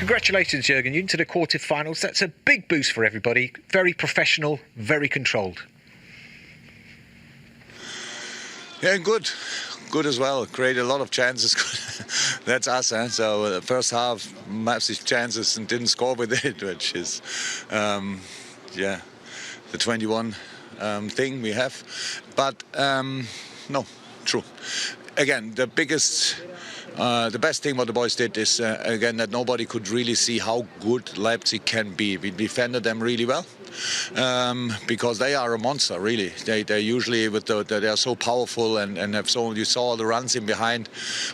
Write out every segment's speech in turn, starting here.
Congratulations, Jürgen. You're into the quarter-finals. That's a big boost for everybody. Very professional, very controlled. Yeah, good as well. Created a lot of chances. That's us, huh? So the first half, massive chances and didn't score with it, which is, the 21 thing we have. But no, true. Again, the best thing what the boys did is, again, that nobody could really see how good Leipzig can be. We defended them really well. Because they are a monster, really. They usually they are so powerful and have so, you saw the runs in behind.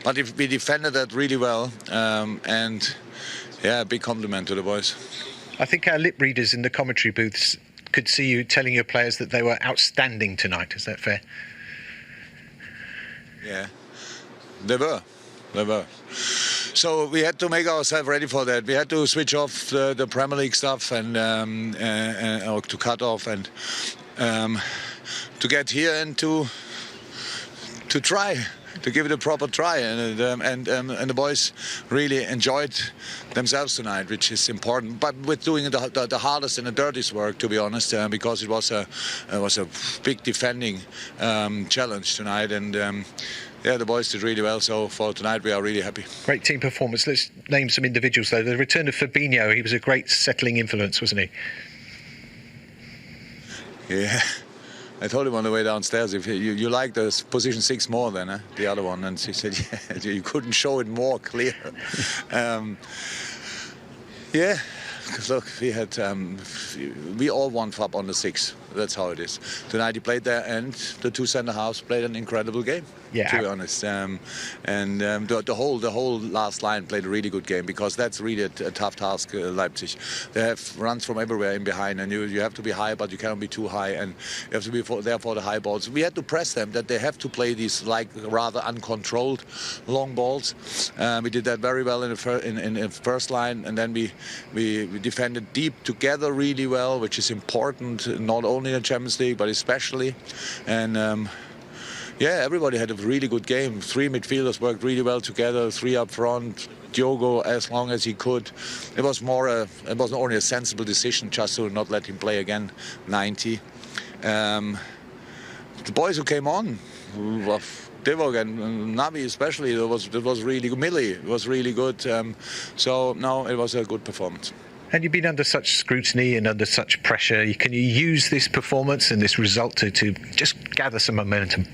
But if we defended that really well, and yeah, big compliment to the boys. I think our lip readers in the commentary booths could see you telling your players that they were outstanding tonight. Is that fair? Yeah, they were. So we had to make ourselves ready for that. We had to switch off the Premier League stuff and or to cut off and to get here and to try to give it a proper try. And the boys really enjoyed themselves tonight, which is important. But with doing the hardest and the dirtiest work, to be honest, because it was a big defending challenge tonight and. Yeah, the boys did really well, so for tonight we are really happy. Great team performance. Let's name some individuals, though. The return of Fabinho, he was a great settling influence, wasn't he? Yeah, I told him on the way downstairs, if you like the position 6 more than the other one, and he said, yeah, you couldn't show it more clear. Yeah, because look, we all want up on the 6. That's how it is. Tonight he played there, and the 2 centre-halves played an incredible game. Yeah, to be honest, the whole last line played a really good game because that's really a tough task. Leipzig, they have runs from everywhere in behind, and you have to be high, but you cannot be too high, and you have to be there for the high balls. We had to press them that they have to play these like rather uncontrolled long balls. We did that very well in the first line, and then we defended deep together really well, which is important not only in the Champions League but especially, and. Yeah, everybody had a really good game. 3 midfielders worked really well together, 3 up front. Diogo as long as he could. It was only a sensible decision just to not let him play again 90. The boys who came on, Divock and Navi especially, it was really good. Millie was really good. So no, it was a good performance. And you've been under such scrutiny and under such pressure. Can you use this performance and this result to just gather some momentum?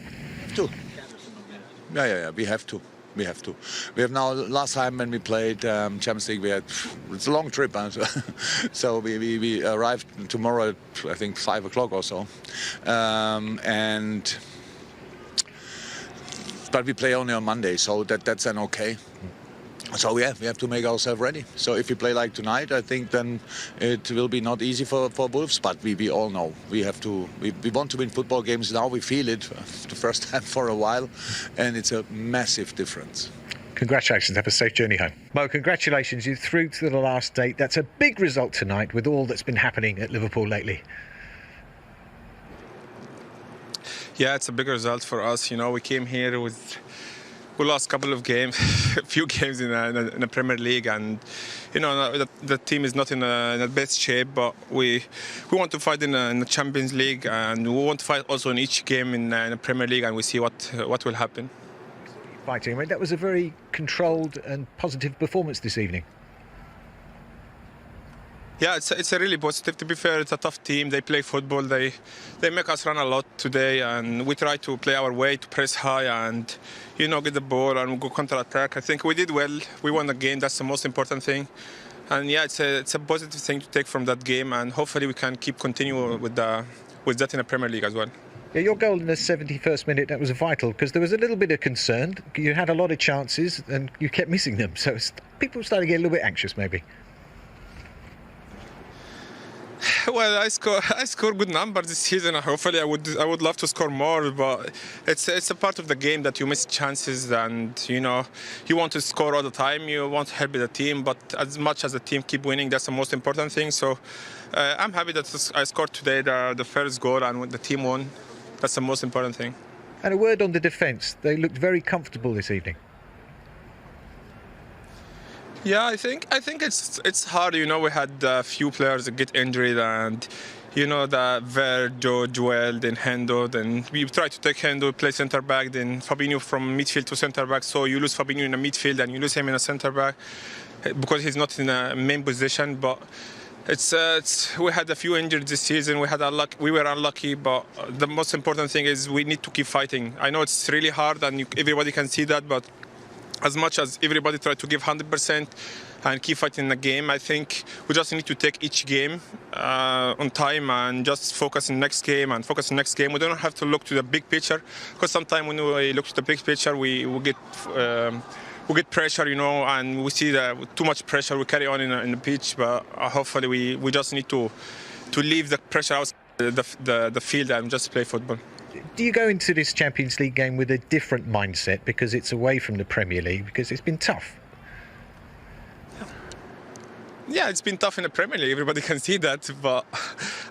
Yeah, we have to. We have now, last time when we played Champions League, it's a long trip, so we arrived tomorrow at, I think, 5 o'clock or so. But we play only on Monday, so that's then okay. So yeah, we have to make ourselves ready. So if we play like tonight, I think then it will be not easy for Wolves. But we all know we have to. We want to win football games now. We feel it the first time for a while, and it's a massive difference. Congratulations. Have a safe journey home. Mo, congratulations. You're through to the last 8. That's a big result tonight with all that's been happening at Liverpool lately. Yeah, it's a big result for us. You know, we came here with. We lost a couple of games, a few games in the Premier League, and you know the team is not in the best shape. But we want to fight in the Champions League, and we want to fight also in each game in the Premier League, and we see what will happen. Fighting, I mean, that was a very controlled and positive performance this evening. Yeah, it's a really positive. To be fair, it's a tough team. They play football. They make us run a lot today, and we try to play our way to press high and get the ball and go counter attack. I think we did well. We won the game. That's the most important thing. And yeah, it's a positive thing to take from that game, and hopefully we can continue with that in the Premier League as well. Yeah, your goal in the 71st minute, that was vital because there was a little bit of concern. You had a lot of chances and you kept missing them, so people started to get a little bit anxious maybe. Well, I score good numbers this season. Hopefully, I would love to score more, but it's a part of the game that you miss chances, and you want to score all the time. You want to help the team, but as much as the team keep winning, that's the most important thing. So I'm happy that I scored today the first goal, and the team won. That's the most important thing. And a word on the defence. They looked very comfortable this evening. Yeah, I think it's hard. You know, we had a few players that get injured, and you know, the Joel, then Hendo, then we try to take Hendo, play centre back, then Fabinho from midfield to centre back. So you lose Fabinho in the midfield and you lose him in a centre back because he's not in a main position. But we had a few injuries this season. We were unlucky, but the most important thing is we need to keep fighting. I know it's really hard, and everybody can see that, but as much as everybody try to give 100% and keep fighting the game, I think we just need to take each game on time and just focus on next game and focus on next game. We don't have to look to the big picture, because sometimes when we look to the big picture, we get pressure, you know, and we see that too much pressure we carry on in the pitch. But hopefully we just need to leave the pressure out the field and just play football. Do you go into this Champions League game with a different mindset because it's away from the Premier League, because it's been tough? Yeah, it's been tough in the Premier League. Everybody can see that, but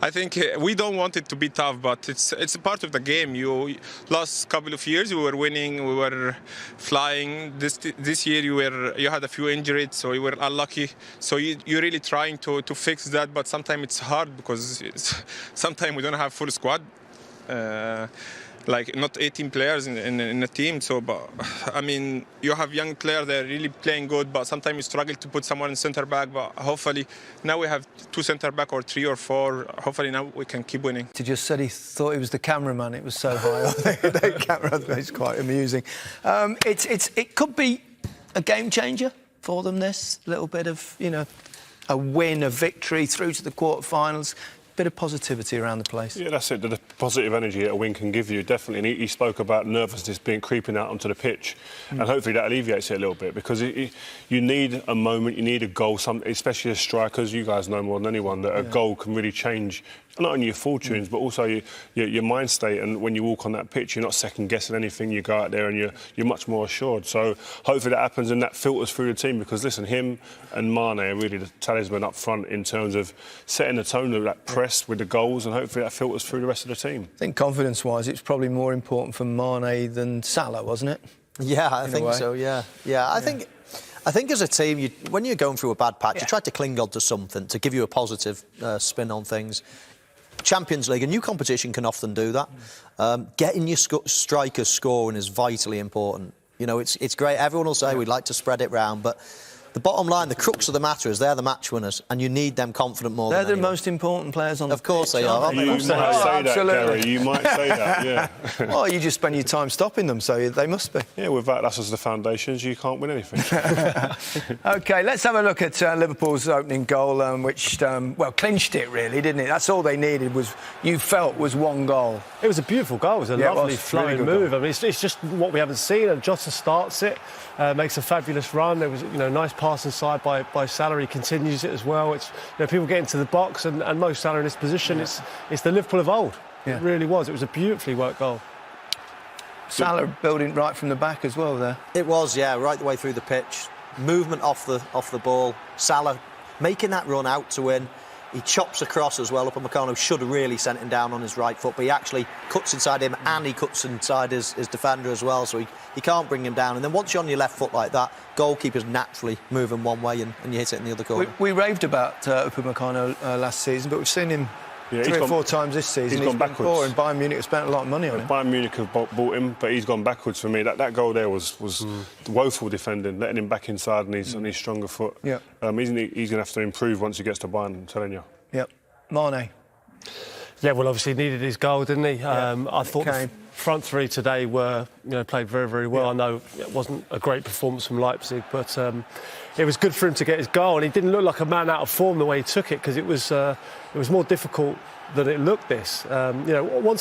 I think we don't want it to be tough. But it's a part of the game. Last couple of years we were winning, we were flying. This year you had a few injuries, so you were unlucky. So you're really trying to fix that. But sometimes it's hard because sometimes we don't have full squad. Like not 18 players in a team. So, but I mean, you have young players that are really playing good, but sometimes you struggle to put someone in centre back. But hopefully now we have 2 centre back or 3 or 4. Hopefully now we can keep winning. He just said he thought he was the cameraman. It was so high up. The camera, it's quite amusing. It could be a game changer for them. This little bit of, you know, a win, a victory through to the quarterfinals. Bit of positivity around the place. Yeah, that's it. The positive energy that a win can give you, definitely. And he spoke about nervousness creeping out onto the pitch, and hopefully that alleviates it a little bit, because you need a moment, you need a goal. Especially as strikers, you guys know more than anyone that a goal can really change not only your fortunes but also your mind state. And when you walk on that pitch, you're not second guessing anything. You go out there and you're much more assured. So hopefully that happens and that filters through the team, because listen, him and Mane are really the talisman up front in terms of setting the tone of that press with the goals, and hopefully that filters through the rest of the team. I think confidence-wise, it's probably more important for Mane than Salah, wasn't it? Yeah, I think so. Yeah. I think as a team, when you're going through a bad patch, you try to cling on to something to give you a positive spin on things. Champions League, a new competition, can often do that. Getting your strikers scoring is vitally important. You know, it's great. Everyone will say we'd like to spread it round, but the bottom line, the crux of the matter is they're the match winners, and you need them confident more than anyone. They're the most important players on the pitch. Of course they are. You might say that, Gary. You might say that, yeah. Well, you just spend your time stopping them, so they must be. Yeah, with that's as the foundations, you can't win anything. OK, let's have a look at Liverpool's opening goal, which, clinched it, really, didn't it? That's all they needed, was one goal. It was a beautiful goal. It was a lovely flowing really move. Goal. I mean, it's just what we haven't seen. And Jota starts it, makes a fabulous run. There was, nice pass inside by Salah. He continues it as well. It's, people get into the box, and Mo Salah in this position. It's the Liverpool of old. Yeah. It really was. It was a beautifully worked goal. Salah building right from the back as well there. It was, yeah, right the way through the pitch. Movement off the ball. Salah making that run out to win. He chops across as well. Upamecano should have really sent him down on his right foot, but he actually cuts inside him and he cuts inside his defender as well, so he can't bring him down. And then once you're on your left foot like that, goalkeepers naturally moving one way and you hit it in the other corner. We raved about Upamecano last season, but we've seen him 3 or 4 times this season. He's gone backwards. Poor, and Bayern Munich have spent a lot of money on him. Bayern Munich have bought him, but he's gone backwards for me. That goal there was woeful defending, letting him back inside on his stronger foot. Yeah. He's going to have to improve once he gets to Bayern, I'm telling you. Yep. Mane. Yeah, well, obviously he needed his goal, didn't he? I thought the front three today were, played very, very well. I know it wasn't a great performance from Leipzig, but it was good for him to get his goal, and he didn't look like a man out of form the way he took it, because it was more difficult than it looked. Once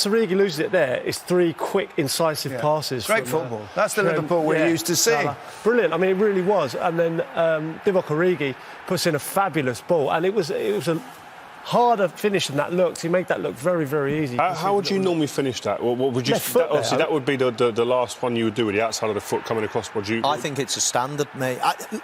Origi loses it there, it's 3 quick, incisive passes. Great football. That's the Liverpool we're used to seeing. Salah. Brilliant. I mean, it really was. And then Divock Origi puts in a fabulous ball, and it was a harder finish than that looks. He made that look very, very easy. How would you normally finish that? What would you? Obviously, that would be the last one you would do with the outside of the foot coming across. I think it's a standard, mate.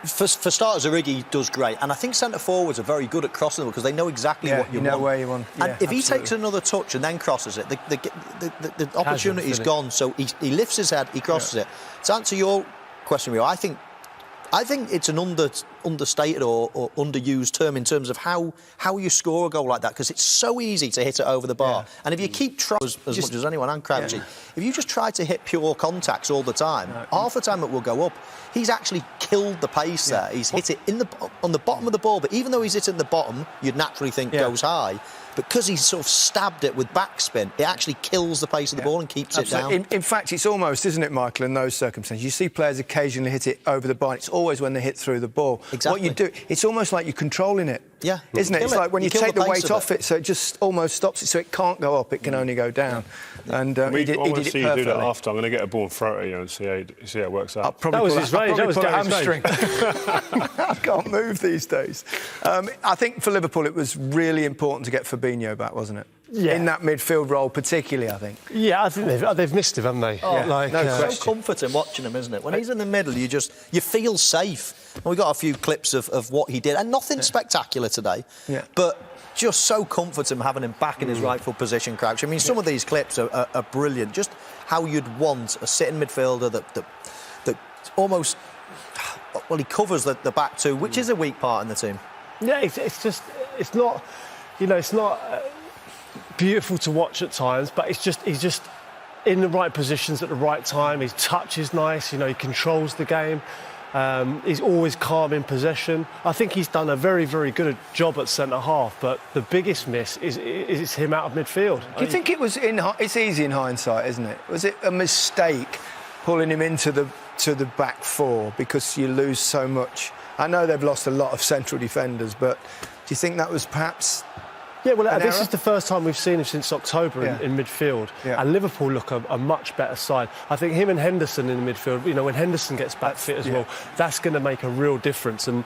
For starters, Origi does great, and I think centre forwards are very good at crossing them because they know exactly what you want. Where you want. And if he takes another touch and then crosses it, the opportunity's gone. So he lifts his head, he crosses it. To answer your question, Rio, I think I think it's an understated or underused term in terms of how you score a goal like that, because it's so easy to hit it over the bar. Yeah. And if you keep trying as much as anyone and Crouchy, if you just try to hit pure contacts all the time, half the time it will go up. He's actually killed the pace there. He's hit it on the bottom of the ball, but even though he's hit it in the bottom, you'd naturally think goes high. Because he's sort of stabbed it with backspin, it actually kills the pace of the ball and keeps it down. In fact, it's almost, isn't it, Michael, in those circumstances? You see players occasionally hit it over the bar. It's always when they hit through the ball. Exactly. What you do, it's almost like you're controlling it. Yeah. Isn't it? It's like when you take the weight off it, so it just almost stops it, so it can't go up, it can only go down. Yeah. And he did it perfectly. You do that after. I'm going to get a ball and throw it at you and see how it works out. That was his range. That was hamstring. I can't move these days. I think for Liverpool it was really important to get Fabinho back, wasn't it? Yeah. In that midfield role, particularly, I think. Yeah, I think they've missed him, haven't they? Oh, no question. It's so comforting watching him, isn't it? When he's in the middle, you feel safe. And we got a few clips of what he did, and nothing spectacular today. Yeah. But just so comforting having him back in his rightful position, Crouch. I mean, some of these clips are brilliant. Just how you'd want a sitting midfielder that almost, well, he covers the back two, which is a weak part in the team. Yeah, it's not beautiful to watch at times, but he's just in the right positions at the right time. His touch is nice, he controls the game. He's always calm in possession. I think he's done a very, very good job at centre-half, but the biggest miss is him out of midfield. Do you think it was it's easy in hindsight, isn't it? Was it a mistake pulling him into the back four because you lose so much? I know they've lost a lot of central defenders, but do you think that was perhaps... Yeah, well, this is the first time we've seen him since October in midfield. Yeah. And Liverpool look a much better side. I think him and Henderson in the midfield, when Henderson gets back fit as well, that's going to make a real difference. And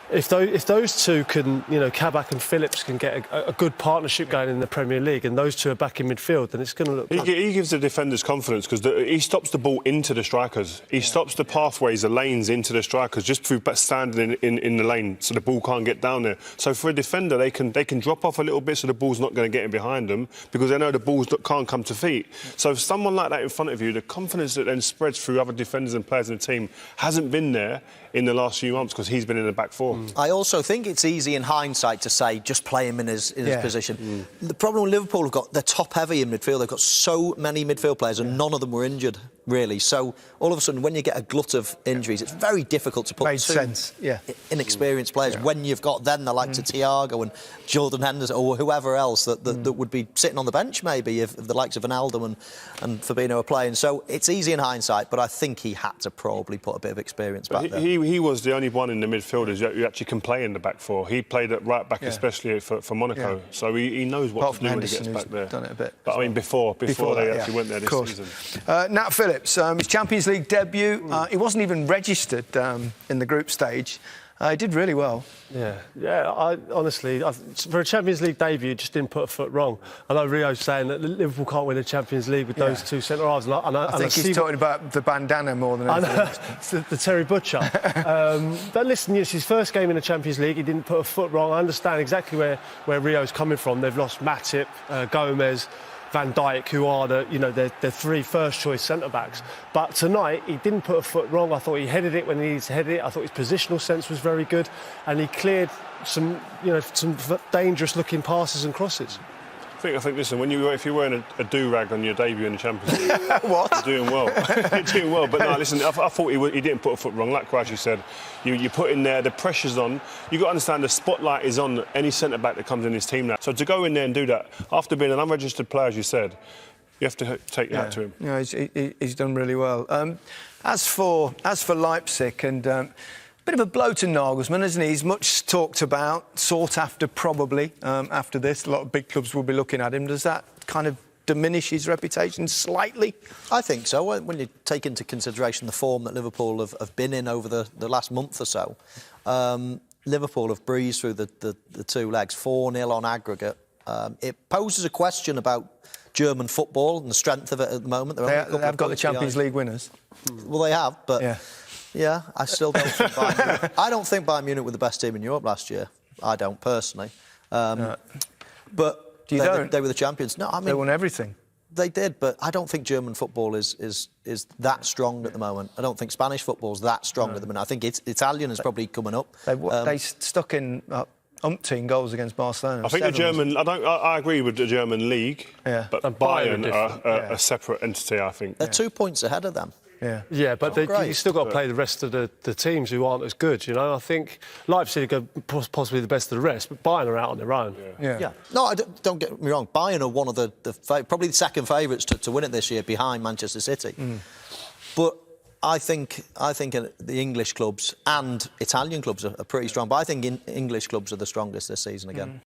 if those two can, Kabak and Phillips can get a good partnership going in the Premier League, and those two are back in midfield, then it's going to look... He gives the defenders confidence because he stops the ball into the strikers. He stops the pathways, the lanes into the strikers just through standing in the lane, so the ball can't get down there. So for a defender, they can drop off a little bit so the ball's not going to get in behind them because they know the balls can't come to feet. So if someone like that in front of you, the confidence that then spreads through other defenders and players in the team hasn't been there in the last few months because he's been in the back four. I also think it's easy in hindsight to say just play him in his position. The problem with Liverpool have got, they're top heavy in midfield. They've got so many midfield players and none of them were injured, really. So all of a sudden, when you get a glut of injuries, it's very difficult to put inexperienced players when you've got then the likes of Thiago and Jordan Henderson or whoever else that would be sitting on the bench maybe if the likes of Ronaldo and Fabinho are playing. So it's easy in hindsight, but I think he had to probably put a bit of experience back there. He was the only one in the midfielders who actually can play in the back four. He played at right back, especially for Monaco. So he knows what to do when he gets back there. Done it a bit. But I mean, before they actually went there this season. Nat Phillips, his Champions League debut. He wasn't even registered in the group stage. He did really well. I honestly, for a Champions League debut, just didn't put a foot wrong. I know Rio's saying that Liverpool can't win a Champions League with those two centre-halves. I think he's talking about the bandana more than anything else. It's the Terry Butcher. But listen, it's his first game in the Champions League. He didn't put a foot wrong. I understand exactly where Rio's coming from. They've lost Matip, Gomez, Van Dijk, who are their three first-choice centre-backs. But tonight, he didn't put a foot wrong. I thought he headed it when he needed to head it. I thought his positional sense was very good. And he cleared some dangerous-looking passes and crosses. I think. Listen, if you're wearing a do-rag on your debut in the Champions League, what? You're doing well. You're doing well. But no, listen, I thought he didn't put a foot wrong. Like Crouchy said, you put in there, the pressure's on. You've got to understand the spotlight is on any centre-back that comes in this team now. So to go in there and do that, after being an unregistered player, as you said, you have to take your hat to him. Yeah, he's done really well. As for Leipzig and... bit of a blow to Nagelsmann, isn't he? He's much talked about, sought after probably after this. A lot of big clubs will be looking at him. Does that kind of diminish his reputation slightly? I think so. When you take into consideration the form that Liverpool have been in over the last month or so, Liverpool have breezed through the two legs, 4-0 on aggregate. It poses a question about German football and the strength of it at the moment. They've got the Champions League winners. Well, they have, but... Yeah, I still don't think Bayern Munich... I don't think Bayern Munich were the best team in Europe last year. I don't, personally. But they were the champions. No, I mean... They won everything. They did, but I don't think German football is that strong at the moment. I don't think Spanish football's that strong at the moment. I think Italian is probably coming up. They stuck in umpteen goals against Barcelona. I think the German. I agree with the German league. Yeah. But Bayern are a separate entity. I think they're 2 points ahead of them. Yeah, but you still got to play the rest of the teams who aren't as good. You know, I think Leipzig are possibly the best of the rest, but Bayern are out on their own. Yeah. No, don't get me wrong. Bayern are one of the probably the second favourites to win it this year, behind Manchester City. But I think the English clubs and Italian clubs are pretty strong. But I think English clubs are the strongest this season again.